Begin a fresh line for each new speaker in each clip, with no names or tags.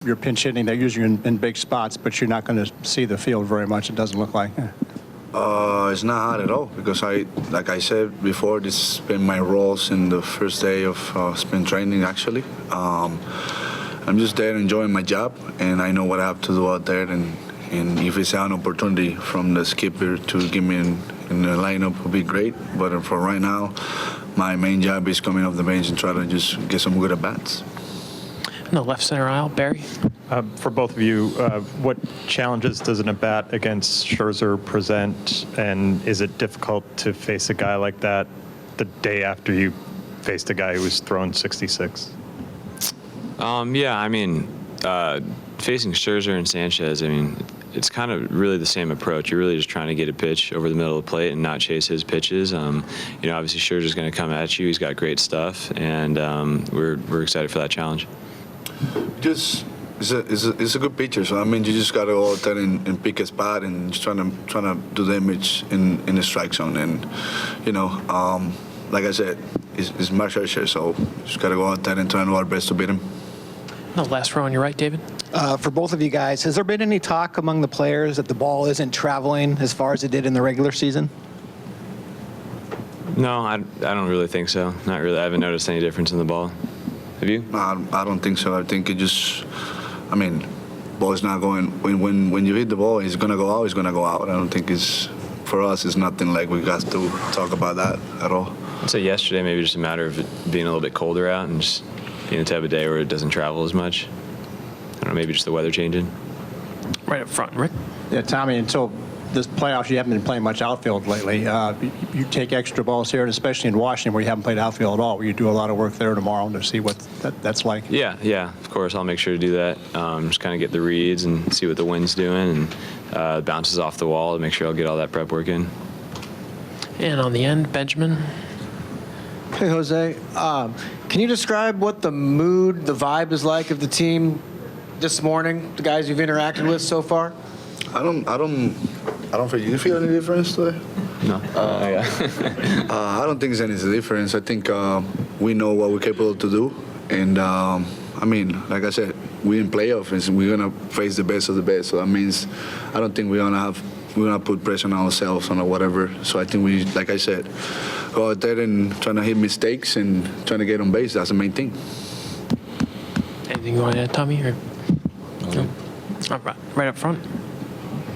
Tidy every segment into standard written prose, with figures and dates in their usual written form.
You're pinch hitting. They're usually in big spots, but you're not going to see the field very much. It doesn't look like.
It's not hard at all because like I said before, this has been my roles in the first day of spring training. Actually, I'm just there enjoying my job, and I know what I have to do out there. And if it's an opportunity from the skipper to give me in the lineup, would be great. But for right now, my main job is coming off the bench and try to just get some good at bats.
In the left center aisle, Barry.
For both of you, what challenges does an at-bat against Scherzer present, and is it difficult to face a guy like that the day after you faced a guy who was throwing 66?
Yeah, I mean, facing Scherzer and Sanchez, I mean, it's kind of really the same approach. You're really just trying to get a pitch over the middle of the plate and not chase his pitches. You know, obviously Scherzer's going to come at you. He's got great stuff, and we're excited for that challenge.
Just it's a good pitcher. So I mean, you just gotta go out there and pick a spot and just trying to do damage in the strike zone. And you know, like I said, it's Max Scherzer, so just gotta go out there and try and do our best to beat him.
The last row on your right, David.
For both of you guys, has there been any talk among the players that the ball isn't traveling as far as it did in the regular season?
No, I don't really think so. Not really. I haven't noticed any difference in the ball. Have you?
No, I don't think so. I think it just, I mean, ball's not going. When you hit the ball, it's gonna go out. It's gonna go out. I don't think it's, for us, it's nothing like we got to talk about that at all.
I'd say yesterday maybe just a matter of it being a little bit colder out and just being the type of day where it doesn't travel as much. I don't know, maybe just the weather changing.
Right up front, Rick.
Yeah, Tommy, until this playoffs, you haven't been playing much outfield lately. You take extra balls here, and especially in Washington, where you haven't played outfield at all, where you do a lot of work there tomorrow to see what that's like.
Yeah, of course. I'll make sure to do that. Just kind of get the reads and see what the wind's doing, and bounces off the wall to make sure I'll get all that prep work in.
And on the end, Benjamin.
Hey, Jose. Can you describe what the mood, the vibe is like of the team this morning, the guys you've interacted with so far?
I don't feel. You feel any difference today?
No.
I don't think there's any difference. I think we know what we're capable to do, and I mean, like I said, we're in playoffs and we're gonna face the best of the best. So that means I don't think we're gonna put pressure on ourselves or whatever. So I think we, like I said, go out there and trying to hit mistakes and trying to get on base. That's the main thing.
Anything you want to add, Tommy? Or? No. Right up front.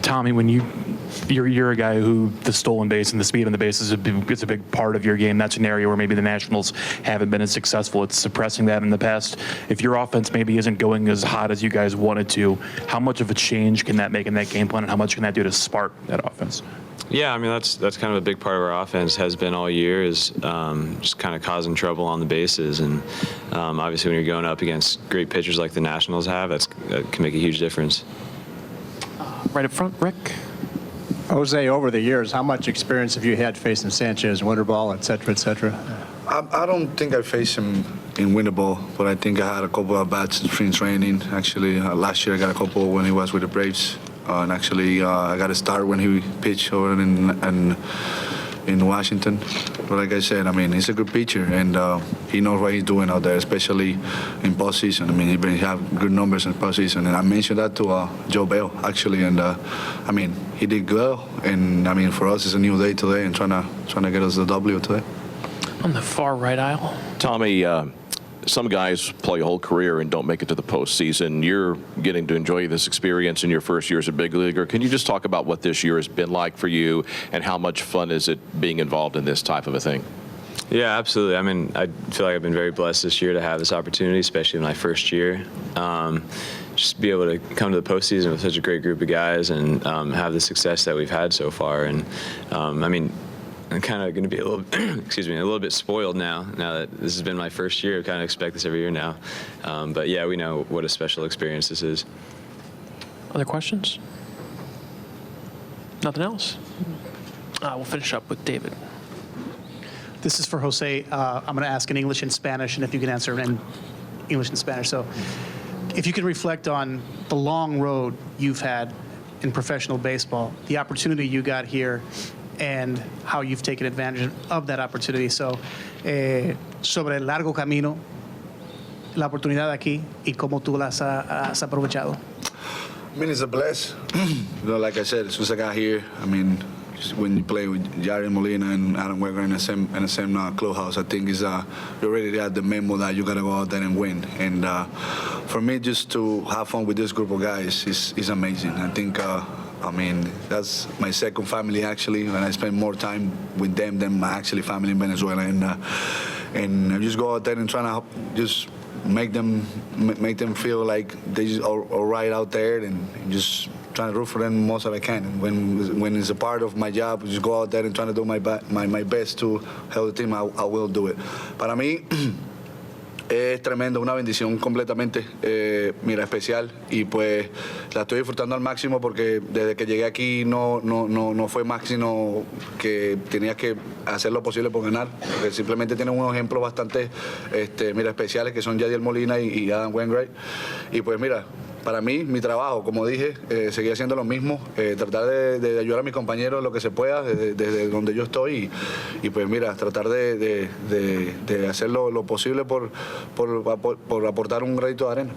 Tommy, when you're a guy who the stolen base and the speed on the base is a big part of your game. That's an area where maybe the Nationals haven't been as successful. It's suppressing that in the past. If your offense maybe isn't going as hot as you guys wanted to, how much of a change can that make in that game plan, and how much can that do to spark that offense?
Yeah, I mean, that's kind of a big part of our offense, has been all year, is just kind of causing trouble on the bases. And obviously when you're going up against great pitchers like the Nationals have, that can make a huge difference.
Right up front, Rick.
Jose, over the years, how much experience have you had facing Sanchez, winter ball, et cetera, et cetera?
I don't think I faced him in winter ball, but I think I had a couple of bats in spring training. Actually, last year I got a couple when he was with the Braves. And actually, I got a start when he pitched over in Washington. But like I said, I mean, he's a good pitcher, and he knows what he's doing out there, especially in postseason. I mean, he have good numbers in postseason, and I mentioned that to Joe Bell, actually. And I mean, he did well, and I mean, for us, it's a new day today, and trying to get us the W today.
On the far right aisle.
Tommy, some guys play a whole career and don't make it to the postseason. You're getting to enjoy this experience in your first year as a big leaguer. Can you just talk about what this year has been like for you, and how much fun is it being involved in this type of a thing?
Yeah, absolutely. I mean, I feel like I've been very blessed this year to have this opportunity, especially in my first year. Just be able to come to the postseason with such a great group of guys and have the success that we've had so far. And I mean, I'm kind of going to be a little, a little bit spoiled now that this has been my first year. I kind of expect this every year now. But yeah, we know what a special experience this is.
Other questions? Nothing else? We'll finish up with David.
This is for Jose. I'm going to ask in English and Spanish, and if you can answer in English and Spanish. So if you can reflect on the long road you've had in professional baseball, the opportunity you got here, and how you've taken advantage of that opportunity. So, sobre el largo camino la oportunidad aquí y cómo tú las has aprovechado?
I mean, it's a bless. Like I said, as soon as I got here, I mean, just when you play with Jared Molina and Adam Weger in the same clubhouse, I think you already got the memo that you got to go out there and win. And for me, just to have fun with this group of guys is amazing. I think, I mean, that's my second family, actually, and I spend more time with them than my actually family in Venezuela. And I just go out there and try to just make them feel like they just are right out there, and just trying to root for them most that I can. And when it's a part of my job, just go out there and try to do my best to help the team. I will do it. Para mí es tremendo, una bendición completamente, mira, especial, y pues la estoy disfrutando al máximo porque desde que llegué aquí no fue más sino que tenía que hacer lo posible por ganar, porque simplemente tienen unos ejemplos bastante mira, especiales que son Yadiel Molina y Adam Wainwright, y pues mira, para mí, mi trabajo, como dije, seguir haciendo lo mismo, tratar de ayudar a mis compañeros lo que se pueda desde donde yo estoy y pues mira, tratar de hacer lo posible por aportar un granito de arena.